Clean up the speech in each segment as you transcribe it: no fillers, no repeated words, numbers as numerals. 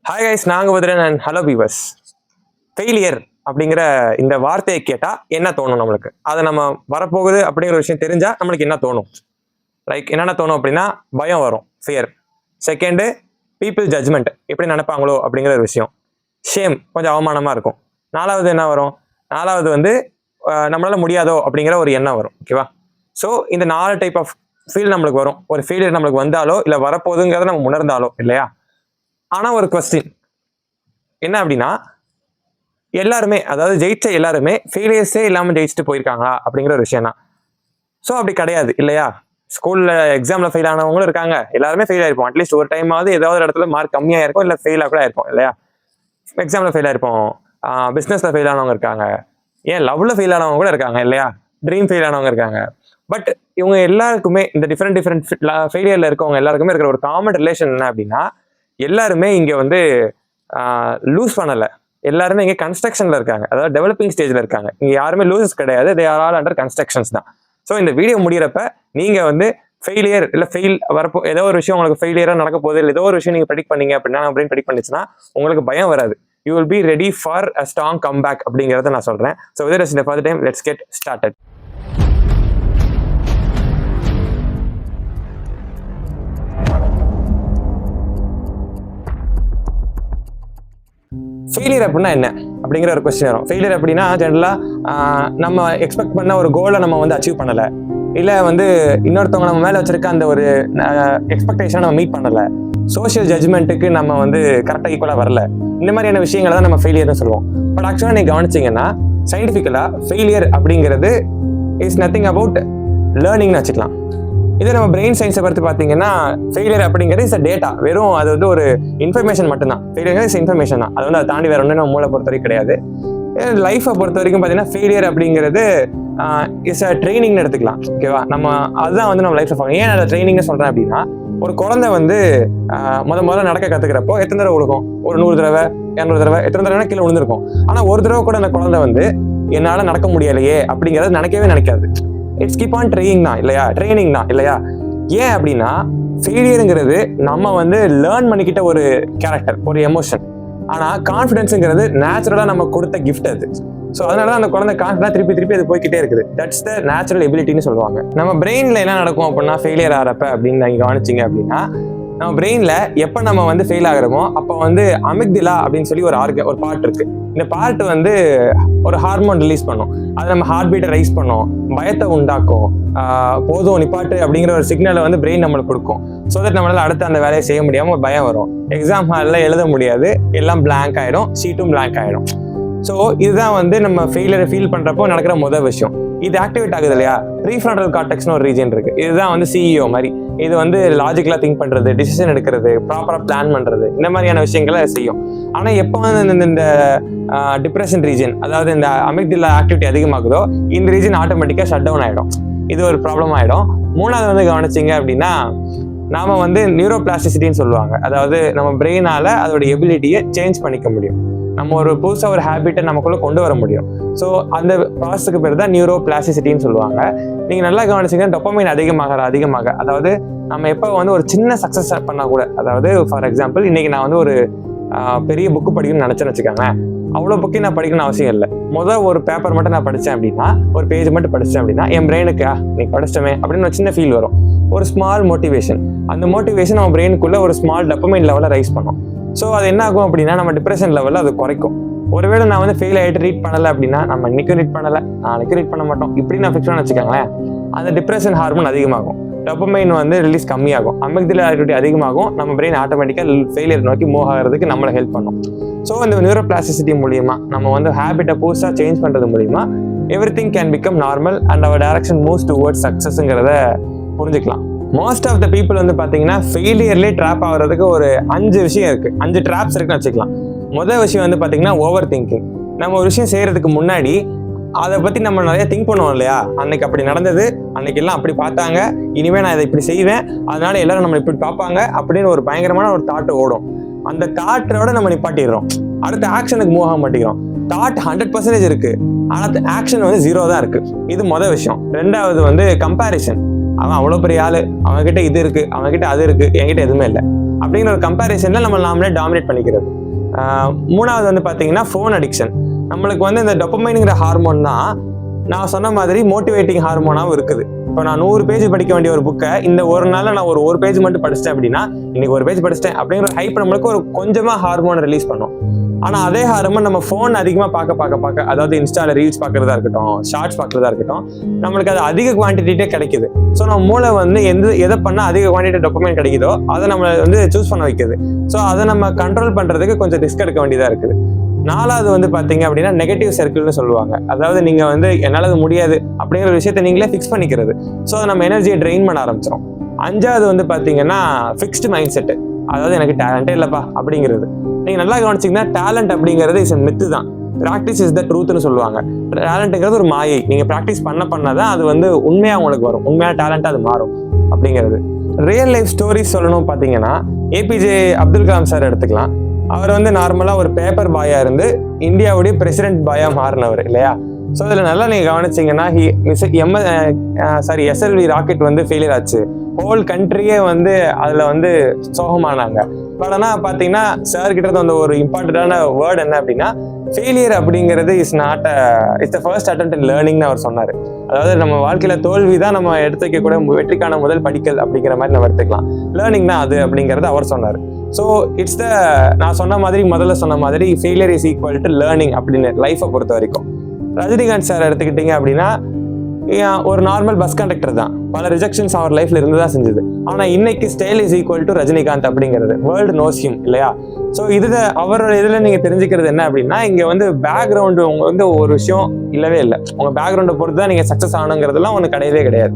Hi guys, நாங்கள் பதிரன் and hello beavers. Failure அப்படிங்கிற இந்த வார்த்தையை கேட்டால் என்ன தோணும் நம்மளுக்கு? அதை நம்ம வரப்போகுது அப்படிங்கிற விஷயம் தெரிஞ்சால் நம்மளுக்கு என்ன தோணும்? என்னென்ன தோணும் அப்படின்னா, பயம் வரும், ஃபியர். செகண்டு, பீப்புள் ஜட்ஜ்மெண்ட், எப்படி நினைப்பாங்களோ அப்படிங்கிற ஒரு விஷயம். ஷேம், கொஞ்சம் அவமானமாக இருக்கும். நாலாவது என்ன வரும்? நாலாவது வந்து நம்மளால் முடியாதோ அப்படிங்கிற ஒரு எண்ணம் வரும். ஓகேவா? ஸோ இந்த 4 டைப் ஆஃப் ஃபீல் நம்மளுக்கு வரும். ஒரு ஃபெயிலியர் நம்மளுக்கு வந்தாலோ இல்லை வரப்போகுதுங்கிறத நம்ம உணர்ந்தாலோ, இல்லையா? ஆனால் ஒரு கொஸ்டின் என்ன அப்படின்னா, எல்லாருமே, அதாவது ஜெயிச்ச எல்லாருமே ஃபெயிலியர்ஸே இல்லாமல் ஜெயிச்சுட்டு போயிருக்காங்களா அப்படிங்கிற ஒரு விஷயம் தான். ஸோ அப்படி கிடையாது, இல்லையா? ஸ்கூலில் எக்ஸாமில் ஃபெயில் ஆனவங்களும் இருக்காங்க, எல்லாருமே ஃபெயில் ஆயிருப்போம். அட்லீஸ்ட் ஒரு டைமாவது ஏதாவது ஒரு இடத்துல மார்க் கம்மியாக இருக்கும், இல்லை ஃபெயிலாக கூட ஆயிருப்போம், இல்லையா? எக்ஸாமில் ஃபெயில் ஆயிருப்போம், பிஸ்னஸில் ஃபெயில் ஆனவங்க இருக்காங்க, ஏன் லவ்வில் ஃபெயில் ஆனவங்க கூட இருக்காங்க, இல்லையா? ட்ரீம் ஃபெயில் ஆனவங்க இருக்காங்க. பட் இவங்க எல்லாருக்குமே, இந்த டிஃப்ரெண்ட் ஃபெயிலியரில் இருக்கவங்க எல்லாருக்குமே இருக்கிற ஒரு காமன் ரிலேஷன் என்ன அப்படின்னா, எல்லாருமே இங்கே வந்து லூஸ் பண்ணலை, எல்லாருமே இங்கே கன்ஸ்ட்ரக்ஷனில் இருக்காங்க, அதாவது டெவலப்பிங் ஸ்டேஜில் இருக்காங்க. இங்கே யாருமே லூசஸ் கிடையாது, they are all under constructions தான். ஸோ இந்த வீடியோ முடிகிறப்ப நீங்கள் வந்து ஃபெயிலியர் இல்லை ஃபெயில் வரப்போ, ஏதோ ஒரு விஷயம் உங்களுக்கு ஃபெயிலியராக நடக்க போகுது, இல்லை ஏதோ ஒரு விஷயம் நீங்கள் ப்ரெடிக்ட் பண்ணீங்க அப்படின்னா, அப்படின்னு ப்ரெடிக்ட் பண்ணிச்சுன்னா உங்களுக்கு பயம் வராது. You will be ready for a strong comeback அப்படிங்கிறத நான் சொல்கிறேன். ஸோ வித் திஸ், இந்த further time let's get started. Failure அப்படின்னா என்ன அப்படிங்கிற ஒரு கொஸ்டின் வரும். ஃபெயிலியர் அப்படின்னா ஜென்ரலாக நம்ம எக்ஸ்பெக்ட் பண்ண ஒரு கோலை நம்ம வந்து அச்சீவ் பண்ணலை, இல்லை வந்து இன்னொருத்தவங்க நம்ம மேலே வச்சிருக்க அந்த ஒரு எக்ஸ்பெக்டேஷனை நம்ம மீட் பண்ணலை, சோஷியல் ஜட்ஜ்மெண்ட்டுக்கு நம்ம வந்து கரெக்டாக ஈக்குவலாக வரல, இந்த மாதிரியான விஷயங்களை தான் நம்ம ஃபெயிலியர்னு சொல்லுவோம். பட் ஆக்சுவலாக நீங்கள் கவனிச்சிங்கன்னா, சயின்டிஃபிக்கலாக ஃபெயிலியர் அப்படிங்கிறது இஸ் நத்திங் அபவுட் லேர்னிங்னு வச்சுக்கலாம். இதே நம்ம பிரெயின் சயின்ஸை பற்றி பார்த்தீங்கன்னா, ஃபெயிலியர் அப்படிங்கிறது இஸ் அ டேட்டா, வெறும் அது வந்து ஒரு இன்ஃபர்மேஷன் மட்டும்தான். ஃபெயிலியர் இஸ் இன்ஃபர்மேஷன் தான், அது வந்து அதை தாண்டி வேற ஒன்று நம்ம மூளை பொறுத்த வரைக்கும் கிடையாது. லைஃப்பை பொறுத்த வரைக்கும் பார்த்தீங்கன்னா, ஃபெயிலியர் அப்படிங்கிறது இஸ் அ ட்ரைனிங்னு எடுத்துக்கலாம். ஓகேவா? நம்ம அதுதான் வந்து நம்ம லைஃப்பில் பார்க்கணும். ஏன் அதை ட்ரைனிங்னு சொல்கிறேன் அப்படின்னா, ஒரு குழந்தை வந்து முதல்ல நடக்க கற்றுக்கிறப்போ எத்தனை தடவை விழுகும்? ஒரு 100 தடவை 200 தடவை, எத்தனை தடவை கீழே விழுந்திருக்கும். ஆனால் ஒரு தடவை கூட அந்த குழந்தை வந்து என்னால் நடக்க முடியலையே அப்படிங்கிறத நினைக்கவே நினைக்காது. இட்ஸ் கீப் ஆன் ட்ரைனிங் தான், இல்லையா? ட்ரைனிங் தான், இல்லையா? ஏன் அப்படின்னா, ஃபெயிலியருங்கிறது நம்ம வந்து லேர்ன் பண்ணிக்கிட்ட ஒரு கேரக்டர், ஒரு எமோஷன். ஆனால் கான்ஃபிடன்ஸுங்கிறது நேச்சுரலாக நம்ம கொடுத்த கிஃப்ட் அது. ஸோ அதனால தான் அந்த குழந்தை கான்ஃபிடன்ஸாக திருப்பி அது போய்கிட்டே இருக்குது. தட்ஸ் த நேச்சுரல் எபிலிட்டின்னு சொல்லுவாங்க. நம்ம பிரெயினில் என்ன நடக்கும் அப்படின்னா, ஃபெயிலியர் ஆகிறப்ப அப்படின்னு நீங்கள் கவனிச்சிங்க அப்படின்னா, நம்ம பிரெயினில் எப்போ நம்ம வந்து ஃபெயில் ஆகிறோமோ அப்போ வந்து அமிக்டிலா அப்படின்னு சொல்லி ஒரு பார்ட் இருக்குது. இந்த பார்ட் வந்து ஒரு ஹார்மோன் ரிலீஸ் பண்ணும், அது நம்ம ஹார்ட் பீட்டை ரைஸ் பண்ணும், பயத்தை உண்டாக்கும், போதும் நிப்பாட்டு அப்படிங்கிற ஒரு சிக்னலை வந்து பிரெயின் நம்மளுக்கு கொடுக்கும். ஸோ தட் நம்மளால அடுத்து அந்த வேலையை செய்ய முடியாமல் ஒரு பயம் வரும். எக்ஸாம் ஹாலில் எழுத முடியாது, எல்லாம் பிளாங்க் ஆகிடும், ஷீட்டும் பிளாங்க் ஆகிடும். ஸோ இதுதான் வந்து நம்ம ஃபெயிலியரை ஃபீல் பண்ணுறப்போ நடக்கிற முதல் விஷயம். இது ஆக்டிவேட் ஆகுது, இல்லையா? ப்ரீஃப்ரண்டல் கார்டெக்ஸ்னு ஒரு ரீஜன் இருக்குது. இதுதான் வந்து சிஇஓ மாதிரி. இது வந்து லாஜிக்கலாக திங்க் பண்ணுறது, டிசிஷன் எடுக்கிறது, ப்ராப்பராக பிளான் பண்ணுறது, இந்த மாதிரியான விஷயங்களை செய்யும். ஆனால் எப்போ வந்து இந்த டிப்ரெஷன் ரீஜன், அதாவது இந்த அமிக்டிலா ஆக்டிவிட்டி அதிகமாகுதோ, இந்த ரீஜன் ஆட்டோமேட்டிக்காக ஷட் டவுன் ஆகிடும். இது ஒரு ப்ராப்ளம் ஆகிடும். மூணாவது வந்து கவனிச்சிங்க அப்படின்னா, நாம் வந்து நியூரோபிளாஸ்டிசிட்டின்னு சொல்லுவாங்க. அதாவது நம்ம பிரெயினால் அதோட எபிலிட்டியை சேஞ்ச் பண்ணிக்க முடியும். நம்ம ஒரு புதுசாக ஒரு ஹேபிட்டை நமக்குள்ளே கொண்டு வர முடியும். ஸோ அந்த ப்ராசஸுக்கு பேர் தான் நியூரோபிளாஸ்டிசிட்டின்னு சொல்லுவாங்க. நீங்கள் நல்லா கவனிச்சிங்கன்னா, டோபமைன் அதிகமாக, அதாவது நம்ம எப்போ வந்து ஒரு சின்ன சக்ஸஸ் பண்ணால் கூட, அதாவது ஃபார் எக்ஸாம்பிள், இன்றைக்கி நான் வந்து ஒரு பெரிய புக்கு படிக்கணும்னு நினச்சேன்னு வச்சுக்கோங்க. அவ்வளோ புக்கையும் நான் படிக்கணும்னு அவசியம் இல்லை. ஒரு பேப்பர் மட்டும் நான் படித்தேன் அப்படின்னா, ஒரு பேஜ் மட்டும் படித்தேன் அப்படின்னா, என் பிரெயினுக்கு நீ படிச்சிட்டமே அப்படின்னு ஒரு சின்ன ஃபீல் வரும், ஒரு ஸ்மால் மோட்டிவேஷன். அந்த மோட்டிவேஷன் நம்ம பிரெயினுக்குள்ளே ஒரு ஸ்மால் டோபமைன் லெவலில் ரைஸ் பண்ணும். ஸோ அது என்ன ஆகும் அப்படின்னா, நம்ம டிப்ரெஷன் லெவலில் அது குறைக்கும். ஒருவேளை நான் வந்து ஃபெயில் ஆகிட்டு ரீட் பண்ணலை அப்படின்னா, நம்ம இன்றைக்கும் ரீட் பண்ணலை, நாளைக்கும் ரீட் பண்ண மாட்டோம், இப்படி நான் ஃபிக்ஸ் பண்ண வச்சுக்கோங்களேன், அந்த டிப்ரெஷன் ஹார்மோன் அதிகமாகும், டோபமைன் வந்து ரிலீஸ் கம்மியாகும், அமிக்டிலா ஆக்டிவிட்டி அதிகமாகும், நம்ம பிரெயின் ஆட்டோமேட்டிக்காக ஃபெயிலியர் நோக்கி மூவ் ஆகிறதுக்கு நம்மளை ஹெல்ப் பண்ணும். ஸோ இந்த நியூரோபிளாஸ்டிசிட்டி மூலியமா நம்ம வந்து ஹேபிட்டை புதுசாக சேஞ்ச் பண்ணுறது மூலிமா everything can become normal and our direction moves towards சக்ஸஸ்ங்கிறத புரிஞ்சுக்கலாம். மோஸ்ட் ஆஃப் த பீப்புள் வந்து பார்த்தீங்கன்னா, ஃபெயிலியர்லேயே ட்ராப் ஆகிறதுக்கு ஒரு 5 விஷயம் இருக்குது, 5 ட்ராப்ஸ் இருக்குன்னு வச்சுக்கலாம். முதல் விஷயம் வந்து பார்த்தீங்கன்னா, ஓவர் திங்கிங். நம்ம ஒரு விஷயம் செய்கிறதுக்கு முன்னாடி அதை பற்றி நம்ம நிறைய திங்க் பண்ணுவோம், இல்லையா? அன்னைக்கு அப்படி நடந்தது, அன்னைக்கு எல்லாம் அப்படி பார்த்தாங்க, இனிமேல் நான் இதை இப்படி செய்வேன், அதனால எல்லாரும் நம்ம இப்படி பார்ப்பாங்க அப்படின்னு ஒரு பயங்கரமான ஒரு தாட்டு ஓடும். அந்த தாட்டோட நம்ம நிப்பாட்டிடுறோம், அடுத்த ஆக்ஷனுக்கு மூவ் ஆக மாட்டேங்கிறோம். தாட் 100% இருக்குது, ஆனால் ஆக்ஷன் வந்து 0 தான் இருக்குது. இது முதல் விஷயம். ரெண்டாவது வந்து கம்பேரிசன். அவன் அவ்வளோ பெரிய ஆள், அவன்கிட்ட இது இருக்குது, அவன்கிட்ட அது இருக்குது, என்கிட்ட எதுவுமே இல்லை. அப்படிங்கிற ஒரு கம்பேரிசனில் நம்ம நாமளே டாமினேட் பண்ணிக்கிறது. மூணாவது வந்து பார்த்தீங்கன்னா ஃபோன் அடிக்ஷன். நம்மளுக்கு வந்து இந்த டொபமைனுங்கிற ஹார்மோன் தான் நான் சொன்ன மாதிரி மோட்டிவேட்டிங் ஹார்மோனாகவும் இருக்குது. இப்போ நான் 100 பேஜ் படிக்க வேண்டிய ஒரு புக்கை இந்த ஒரு நாளில் நான் ஒரு பேஜ் மட்டும் படிச்சிட்டேன் அப்படின்னா, இன்னைக்கு ஒரு பேஜ் படிச்சிட்டேன் அப்படிங்கிற ஒரு ஹைப் நம்மளுக்கு ஒரு கொஞ்சமாக ஹார்மோன் ரிலீஸ் பண்ணும். ஆனால் அதே ஹார்மோன் நம்ம ஃபோன் அதிகமாக பார்க்க அதாவது இன்ஸ்டாவில் ரீல்ஸ் பார்க்குறதா இருக்கட்டும், ஷார்ட்ஸ் பார்க்குறதா இருக்கட்டும், நம்மளுக்கு அது அதிக குவான்டிட்டியே கிடைக்குது. ஸோ நம்ம மூளை வந்து எதை பண்ணால் அதிக குவான்டிட்டி டொபமைன் கிடைக்குதோ அதை நம்மளை வந்து சூஸ் பண்ண வைக்குது. ஸோ அதை நம்ம கண்ட்ரோல் பண்ணுறதுக்கு கொஞ்சம் ரிஸ்க் எடுக்க வேண்டியதாக இருக்குது. 4வது வந்து பார்த்தீங்க அப்படின்னா நெகட்டிவ் சர்க்கிள்னு சொல்லுவாங்க. அதாவது நீங்கள் வந்து என்னால் அது முடியாது அப்படிங்கிற ஒரு விஷயத்தை நீங்களே ஃபிக்ஸ் பண்ணிக்கிறது. ஸோ அதை நம்ம எனர்ஜியை ட்ரெயின் பண்ண ஆரம்பிச்சிடும். 5வது வந்து பார்த்தீங்கன்னா ஃபிக்ஸ்டு மைண்ட் செட்டு. அதாவது எனக்கு டேலண்டே இல்லைப்பா அப்படிங்கிறது. நீங்கள் நல்லா கவனிச்சிங்கன்னா டேலண்ட் அப்படிங்கிறது இஸ் மித்து தான். ப்ராக்டிஸ் இஸ் த ட்ரூத்னு சொல்லுவாங்க. டேலண்ட்டுங்கிறது ஒரு மாயை. நீங்கள் ப்ராக்டிஸ் பண்ணதான் அது வந்து உண்மையாக உங்களுக்கு வரும், உண்மையான டேலண்ட்டாக அது மாறும் அப்படிங்கிறது. ரியல் லைஃப் ஸ்டோரிஸ் சொல்லணும் பார்த்தீங்கன்னா ஏபிஜே அப்துல் கலாம் சார் எடுத்துக்கலாம். அவர் வந்து நார்மலாக ஒரு பேப்பர் பாயா இருந்து இந்தியாவுடைய பிரசிடென்ட் பாயா மாறினவர் இல்லையா? ஸோ இதில் நல்லா நீங்கள் கவனிச்சிங்கன்னா எஸ்எல்வி ராக்கெட் வந்து ஃபெயிலியர் ஆச்சு. ஹோல் கண்ட்ரியே வந்து அதில் வந்து சோகமானாங்க. பட் ஆனால் பார்த்தீங்கன்னா சார் கிட்ட அந்த ஒரு இம்பார்ட்டண்டான வேர்டு என்ன அப்படின்னா, ஃபெயிலியர் அப்படிங்கிறது இட்ஸ் த ஃபர்ஸ்ட் அட்டெம்ப்ட் இன் லேர்னிங்னு அவர் சொன்னார். அதாவது நம்ம வாழ்க்கையில் தோல்வி தான் நம்ம எடுத்து வைக்கக்கூட வெற்றிக்கான முதல் படிக்கல் அப்படிங்கிற மாதிரி நம்ம எடுத்துக்கலாம். லேர்னிங் தான் அது அப்படிங்கிறது அவர் சொன்னார். ஸோ நான் முதல்ல சொன்ன மாதிரி failure is equal to learning அப்படின்னு லைஃப்பை பொறுத்த வரைக்கும். ரஜினிகாந்த் சார் எடுத்துக்கிட்டீங்க அப்படின்னா ஒரு நார்மல் பஸ் கண்டக்டர் தான். பல ரிஜெக்ஷன்ஸ் அவர் லைஃப்ல இருந்து தான் செஞ்சது. ஆனால் இன்னைக்கு style is equal to Rajinikanth அப்படிங்கிறது வேர்ல்டு நோஸ் ஹிம் இல்லையா? ஸோ அவரோட இதில் நீங்கள் தெரிஞ்சுக்கிறது என்ன அப்படின்னா, இங்கே வந்து பேக்ரவுண்டு உங்க வந்து ஒரு விஷயம் இல்லவே இல்லை. உங்கள் பேக்ரவுண்டை பொறுத்து தான் நீங்கள் சக்ஸஸ் ஆகணுங்கிறதுலாம் ஒன்று கிடையவே கிடையாது.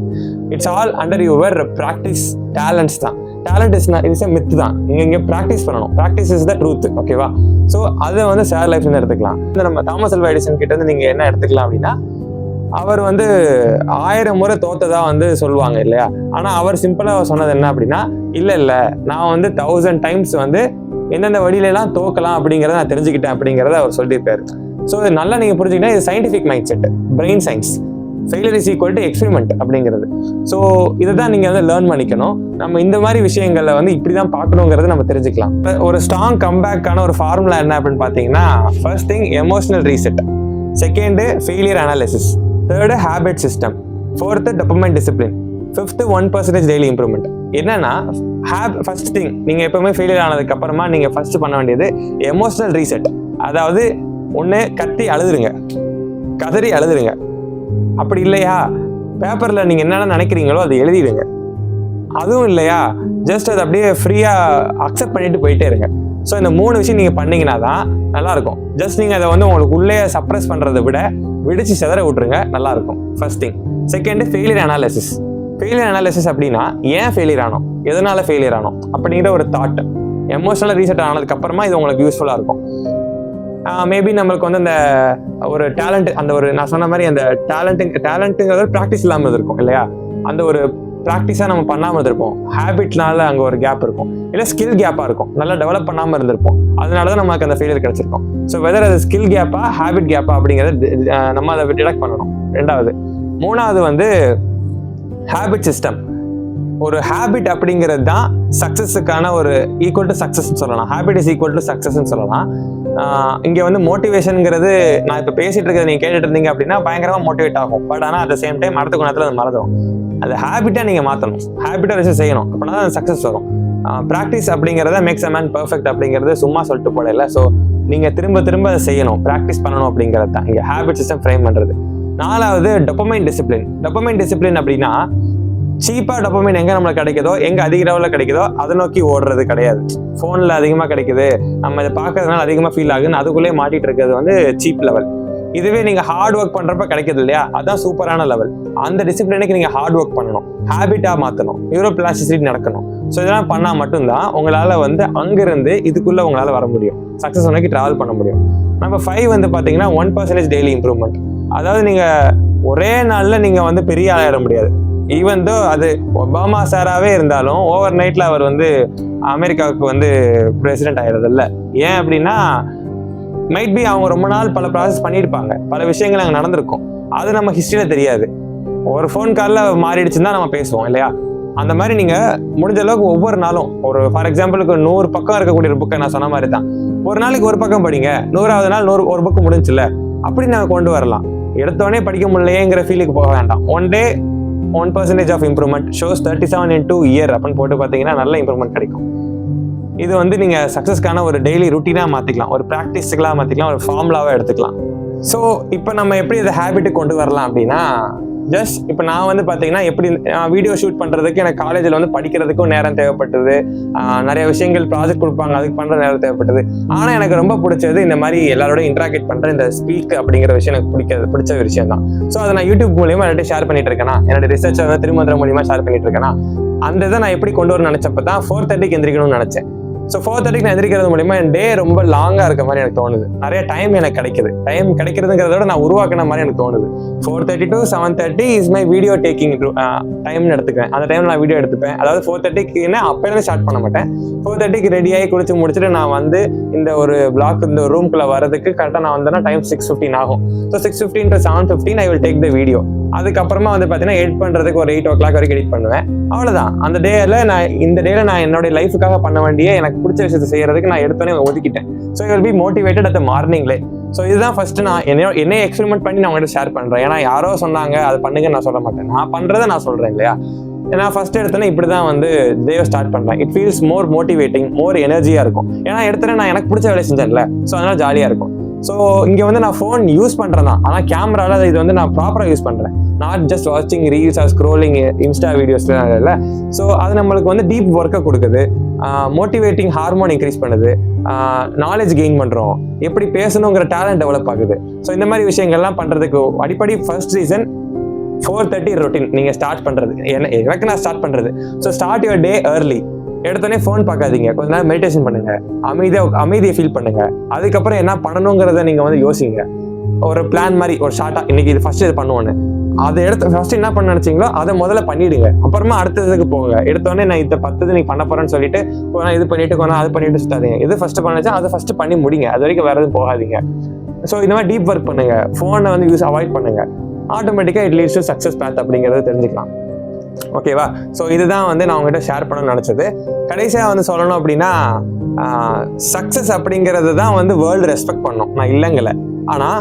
It's all under your practice talents தான். டேலண்ட் இஸ் எ மித் தான். நீங்கள் இங்கே ப்ராக்டிஸ் பண்ணணும். Practice is the truth. ஓகேவா? ஸோ அதை வந்து ஷேர் லைஃப்னு எடுத்துக்கலாம். நம்ம தாமஸ் ஆல்வா எடிசன் கிட்ட இருந்து நீங்கள் என்ன எடுத்துக்கலாம் அப்படின்னா, அவர் வந்து 1000 முறை தோத்ததா வந்து சொல்லுவாங்க இல்லையா? ஆனா அவர் சிம்பிளா சொன்னது என்ன அப்படின்னா, இல்ல நான் வந்து 1000 டைம்ஸ் வந்து எந்தெந்த வழியில எல்லாம் தோக்கலாம் அப்படிங்கறத நான் தெரிஞ்சுக்கிட்டேன் அப்படிங்கறத அவர் சொல்லியிருப்பாரு. ஸோ இது நல்லா நீங்க புரிஞ்சுக்கிட்டா இது scientific mind set, brain science. Failure is equal to experiment அப்படிங்கிறது. ஸோ இதை தான் நீங்க வந்து லேர்ன் பண்ணிக்கணும். நம்ம இந்த மாதிரி விஷயங்கள்ல வந்து இப்படிதான் பார்க்கணுங்கிறத நம்ம தெரிஞ்சுக்கலாம். ஒரு ஸ்ட்ராங் கம்பேக்கான ஒரு ஃபார்முலா என்ன அப்படின்னு பாத்தீங்கன்னா, first thing emotional reset, second failure analysis, third habit system, fourth dopamine discipline, fifth 1% daily improvement. என்னன்னா ஃபர்ஸ்ட் திங், நீங்க எப்பவுமே ஃபெயிலியர் ஆனதுக்கு அப்புறமா நீங்க ஃபர்ஸ்ட் பண்ண வேண்டியது எமோஷனல் ரீசெட். அதாவது ஒன்று கத்தி அழுதுருங்க, கதறி அழுதுருங்க. அப்படி இல்லையா பேப்பர்ல நீங்க என்னென்ன நினைக்கிறீங்களோ அதை எழுதிடுங்க. அதுவும் இல்லையா ஜஸ்ட் அதை அப்படியே ஃப்ரீயா அக்செப்ட் பண்ணிட்டு போயிட்டே இருங்க. ஸோ இந்த 3 விஷயம் நீங்க பண்ணீங்கன்னா தான் நல்லா இருக்கும். ஜஸ்ட் நீங்க அதை வந்து உங்களுக்கு உள்ளே சப்ரஸ் பண்றதை விட விடிச்சு செதற விட்டுருங்க, நல்லா இருக்கும். First thing. Second failure analysis. Failure analysis அப்படின்னா ஏன் ஃபெயிலியர் ஆனோம், எதனால ஃபெயிலியர் ஆனோம் அப்படிங்கிற ஒரு தாட். எமோஷனல் ரீசெட் ஆனதுக்கு அப்புறமா இது உங்களுக்கு யூஸ்ஃபுல்லா இருக்கும். மேபி நம்மளுக்கு வந்து அந்த ஒரு டேலண்ட், அந்த ஒரு நான் சொன்ன மாதிரி அந்த டேலண்ட்டுங்கிறது ப்ராக்டிஸ் இல்லாமல் இருக்கும் இல்லையா? அந்த ஒரு ப்ராக்டிஸாக நம்ம பண்ணாமல் இருப்போம். ஹேபிட்னால அங்கே ஒரு கேப் இருக்கும், இல்லை ஸ்கில் கேப்பாக இருக்கும், நல்லா டெவலப் பண்ணாமல் இருந்திருப்போம். அதனால தான் நமக்கு அந்த ஃபெயிலியர் கிடைச்சிருக்கும். ஸோ வெதர் அது ஸ்கில் கேப்பா ஹேபிட் கேப்பா அப்படிங்கிறத நம்ம அதை டிடெக்ட் பண்ணணும். 2வது. 3வது வந்து ஹேபிட் சிஸ்டம். ஒரு ஹேபிட் அப்படிங்கிறது தான் சக்ஸஸுக்கான ஒரு ஈக்குவல் டு சக்ஸஸ்ன்னு சொல்லலாம். ஹேபிட் இஸ் ஈக்குவல் டு சக்ஸஸ்ன்னு சொல்லலாம். இங்கே வந்து மோட்டிவேஷனுங்கிறது நான் இப்போ பேசிட்டு இருக்கிறத நீங்கள் கேட்டுட்டு இருந்தீங்க அப்படின்னா பயங்கரமாக மோட்டிவேட் ஆகும். பட் ஆனால் அட் த சேம் டைம் அடுத்த குணத்தில் அது மறந்துடும். அது ஹேபிட்டாக நீங்கள் மாற்றணும், ஹேபிட்டாக வச்சு செய்யணும். அப்படின்னா தான் சக்ஸஸ் வரும். ப்ராக்டிஸ் அப்படிங்கிறத மேக்ஸ் அ மேன் பர்ஃபெக்ட் அப்படிங்கிறது சும்மா சொல்லிட்டு போடல. ஸோ நீங்கள் திரும்ப அதை செய்யணும், ப்ராக்டிஸ் பண்ணணும் அப்படிங்கிறது தான் இங்கே ஹேபிட் சிஸ்டம் ஃப்ரேம் பண்ணுறது. 4வது டொபமைன் டிசிப்ளின். டொபமைன் டிசிப்ளின் அப்படின்னா சீப்பாக டொபமைன் எங்கே நம்மளுக்கு கிடைக்குதோ, எங்கே அதிக லெவலில் கிடைக்குதோ அதை நோக்கி ஓடுறது கிடையாது. ஃபோனில் அதிகமாக கிடைக்குது, நம்ம இதை பார்க்கறதுனால அதிகமாக ஃபீல் ஆகுதுன்னு அதுக்குள்ளேயே மாட்டிட்டு இருக்கிறது வந்து சீப் லெவல். இதுவே நீங்கள் ஹார்ட் ஒர்க் பண்ணுறப்ப கிடைக்குது இல்லையா, அதுதான் சூப்பரான லெவல். அந்த டிசிப்ளினுக்கு நீங்கள் ஹார்ட் ஒர்க் பண்ணணும், ஹேபிட்டாக மாற்றணும், நியூரோபிளாஸ்டிசிட்டி நடக்கணும். ஸோ இதெல்லாம் பண்ணால் மட்டும்தான் உங்களால் வந்து அங்கிருந்து இதுக்குள்ளே உங்களால் வர முடியும், சக்ஸஸ் நோக்கி ட்ராவல் பண்ண முடியும். நம்ம 5 வந்து பார்த்தீங்கன்னா 1% டெய்லி இம்ப்ரூவ்மெண்ட். அதாவது நீங்கள் ஒரே நாளில் நீங்கள் வந்து பெரிய ஆளாயிட முடியாது. ஈவன் தோ அது ஒபாமா சாராகவே இருந்தாலும் ஓவர் நைட்டில் அவர் வந்து அமெரிக்காவுக்கு வந்து பிரசிடென்ட் ஆகிடுறது இல்லை. ஏன் அப்படின்னா மைட் பி அவங்க ரொம்ப நாள் பல ப்ராசஸ் பண்ணியிருப்பாங்க, பல விஷயங்கள் அங்கே நடந்திருக்கும், அது நம்ம ஹிஸ்ட்ரியில் தெரியாது. ஒரு ஃபோன் காலில் மாறிடுச்சுன்னு தான் நம்ம பேசுவோம் இல்லையா? அந்த மாதிரி நீங்கள் முடிஞ்ச அளவுக்கு ஒவ்வொரு நாளும் ஒரு ஃபார் எக்ஸாம்பிளுக்கு 100 பக்கம் இருக்கக்கூடிய ஒரு புக்கை நான் சொன்ன மாதிரி தான் ஒரு நாளைக்கு ஒரு பக்கம் படிங்க, 100வது நாள் ஒரு புக்கு முடிஞ்சுல அப்படி நாங்கள் கொண்டு வரலாம். எடுத்தோடனே படிக்க முடியலையேங்கிற ஃபீலுக்கு போக வேண்டாம். 1 day 1% of improvement shows 37 into year அப்படின்னு போட்டு பார்த்தீங்கன்னா நல்ல இம்ப்ரூவ்மெண்ட் கிடைக்கும். இது வந்து நீங்கள் சக்ஸஸ்க்கான ஒரு டெய்லி ருட்டீனாக மாற்றிக்கலாம், ஒரு ப்ராக்டிஸுக்களாக மாற்றிக்கலாம், ஒரு ஃபார்முலாவாக எடுத்துக்கலாம். ஸோ இப்போ நம்ம எப்படி இதை ஹேபிட்டுக்கு கொண்டு வரலாம் அப்படின்னா, ஜஸ்ட் இப்போ நான் வந்து பார்த்தீங்கன்னா எப்படி வீடியோ ஷூட் பண்ணுறதுக்கு எனக்கு காலேஜில் வந்து படிக்கிறதுக்கும் நேரம் தேவைப்பட்டது, நிறைய விஷயங்கள் ப்ராஜெக்ட் கொடுப்பாங்க அதுக்கு பண்ணுற நேரம் தேவைப்பட்டது. ஆனால் எனக்கு ரொம்ப பிடிச்சது இந்த மாதிரி எல்லாரோட இன்ட்ராக்ட் பண்ணுற இந்த ஸ்பீக் அப்படிங்கிற விஷயம் எனக்கு பிடிச்ச ஒரு விஷயம் தான். ஸோ அதை நான் யூடியூப் மூலியமாக எல்லாத்தையும் ஷேர் பண்ணிட்டு இருக்கேன்னா, என்னோட ரிசர்ச் வந்து திருமந்திரம் மூலியமாக ஷேர் பண்ணிட்டு இருக்கேன்னா, அந்த இதை நான் எப்படி கொண்டு வரணும்னு நினச்சப்போ தான் 4:30க்கு எந்திரிக்கணும்னு நினச்சேன். ஸோ 4:30க்கு நான் எந்திரிக்கிறது மூலியமா என் டே ரொம்ப லாங்காக இருக்க மாதிரி எனக்கு தோணுது. நிறைய டைம் எனக்கு கிடைக்குது. டைம் கிடைக்கிறதுங்கிறத விட நான் உருவாக்கின மாதிரி எனக்கு தோணுது. 4:30 to 7:30 is my video taking டைம்னு எடுத்துக்குவேன். அந்த டைம்ல நான் வீடியோ எடுத்துப்பேன். அதாவது 4:30க்குன்னு அப்போலேருந்து ஸ்டார்ட் பண்ண மாட்டேன். 4:30க்கு ரெடியாகி குளிச்சு முடிச்சுட்டு நான் வந்து இந்த ஒரு பிளாக் இந்த ரூம்குள்ளே வரதுக்கு கரெக்டாக நான் வந்தேன்னா டைம் 6:15 ஆகும். So 6:15 to 7:15 I will take the video. அதுக்கப்புறமா வந்து பார்த்தீங்கன்னா எடிட் பண்ணுறதுக்கு ஒரு 8 o'clock வரைக்கும் எடிட் பண்ணுவேன். அவ்வளோதான். அந்த டேல நான் என்னோட லைஃபுக்காக பண்ண வேண்டிய எனக்கு பிடிச்ச விஷயத்தை செய்யறதுக்கு நான் எடுத்தோன்னே ஒதுக்கிட்டேன். So I will be motivated at the மார்னிங்லே. ஸோ இதுதான் ஃபர்ஸ்ட் நான் என்னைய எக்ஸ்பெரிமெண்ட் பண்ணி நான் உங்கள்கிட்ட ஷேர் பண்ணுறேன். ஏன்னா யாரோ சொன்னாங்க அதை பண்ணுங்க நான் சொல்ல மாட்டேன், நான் பண்ணுறதை நான் சொல்கிறேன் இல்லையா. நான் ஃபர்ஸ்ட் எடுத்தோன்னே இப்படி தான் வந்து டேவை ஸ்டார்ட் பண்ணுறேன். இட் ஃபீல்ஸ் மோர் மோட்டிவேட்டிங், மோர் எனர்ஜியாக இருக்கும். ஏன்னா எடுத்தோன்னே நான் எனக்கு பிடிச்ச வேலை செஞ்சேன்ல, ஸோ அதனால ஜாலியாக இருக்கும். ஸோ இங்கே வந்து நான் ஃபோன் யூஸ் பண்ணுறேன் தான், ஆனால் கேமராவில் இது வந்து நான் ப்ராப்பராக யூஸ் பண்ணுறேன். நாட் ஜஸ்ட் வாட்சிங் ரீல்ஸ் ஆர் ஸ்க்ரோலிங் இன்ஸ்டா வீடியோஸ்லாம் இல்லை. ஸோ அது நம்மளுக்கு வந்து டீப் ஒர்க்கை கொடுக்குது, மோட்டிவேட்டிங் ஹார்மோன் இன்க்ரீஸ் பண்ணுது, நாலேஜ் கெயின் பண்ணுறோம், எப்படி பேசணுங்கிற டேலண்ட் டெவலப் ஆகுது. ஸோ இந்த மாதிரி விஷயங்கள்லாம் பண்ணுறதுக்கு அடிப்படை ஃபர்ஸ்ட் ரீசன் 4:30 ரொட்டீன் நீங்கள் ஸ்டார்ட் பண்ணுறது. எனக்கு நான் ஸ்டார்ட் பண்ணுறது. So start your day early. எடுத்தோடனே ஃபோன் பார்க்காதீங்க, கொஞ்ச நேரம் மெடிடேஷன் பண்ணுங்க, அமைதியை ஃபீல் பண்ணுங்க. அதுக்கப்புறம் என்ன பண்ணணுங்கிறத நீங்க வந்து யோசிங்க. ஒரு பிளான் மாதிரி ஒரு ஷார்ட்டா இன்னைக்கு இது ஃபர்ஸ்ட் இது பண்ணுவோன்னு அதை எடுத்து ஃபர்ஸ்ட் என்ன பண்ண நினைச்சீங்களோ அதை முதல்ல பண்ணிடுங்க. அப்புறமா அடுத்ததுக்கு போங்க. எடுத்தோடனே நான் இதை 10 நீங்க பண்ண போறேன்னு சொல்லிட்டு இது பண்ணிட்டு அது பண்ணிட்டு சுத்தாதீங்க. இது ஃபர்ஸ்ட் பண்ணா அதை ஃபர்ஸ்ட் பண்ணி முடிங்க. அது வரைக்கும் வேற எதுவும் போகாதீங்க. ஸோ இந்த மாதிரி டீப் ஒர்க் பண்ணுங்க. ஃபோனை வந்து அவாய்ட் பண்ணுங்க. ஆட்டோமேட்டிக்காக இட் லீட்ஸ் டு சக்ஸஸ் பாத் அப்படிங்கிறத தெரிஞ்சுக்கலாம். ஓகேவா? ஸோ இதுதான் வந்து நான் உங்ககிட்ட ஷேர் பண்ணணும்னு நினச்சது. கடைசியாக வந்து சொல்லணும் அப்படின்னா, சக்ஸஸ் அப்படிங்கிறது தான் வந்து வேர்ல்டு ரெஸ்பெக்ட் பண்ணணும், நான் இல்லைங்கல. ஆனால்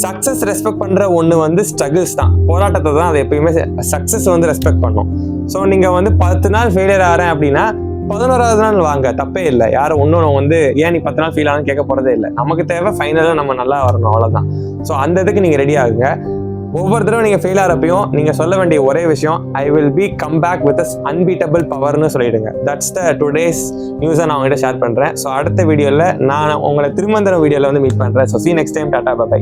சக்ஸஸ் ரெஸ்பெக்ட் பண்ணுற ஒன்று வந்து ஸ்ட்ரகிள்ஸ் தான், போராட்டத்தை தான். அது எப்பயுமே சக்ஸஸ் வந்து ரெஸ்பெக்ட் பண்ணும். ஸோ நீங்கள் வந்து 10 நாள் ஃபெயிலியர் ஆகிறேன் அப்படின்னா 11வது நாள் வாங்க, தப்பே இல்லை. யாரும் ஒன்றும் வந்து ஏன் நீ 10 நாள் ஃபெயில் ஆகுன்னு கேட்க போகிறதே இல்லை. நமக்கு தேவை ஃபைனலாக நம்ம நல்லா வரணும், அவ்வளோதான். ஸோ அந்த இதுக்கு நீங்கள் ரெடி ஆகுங்க. ஒவ்வொரு தடவை நீங்கள் ஃபெயில் ஆகிறப்பையும் நீங்கள் சொல்ல வேண்டிய ஒரே விஷயம், I will be come back with unbeatable பவர்னு சொல்லிடுங்க. தட்ஸ் த டுடேஸ் நியூஸை நான் உங்கள்கிட்ட ஷேர் பண்ணுறேன். ஸோ அடுத்த வீடியோவில் நான் உங்களை திருமந்திரம் வீடியோவில் வந்து மீட் பண்ணுறேன். So see you next time. Tata, by.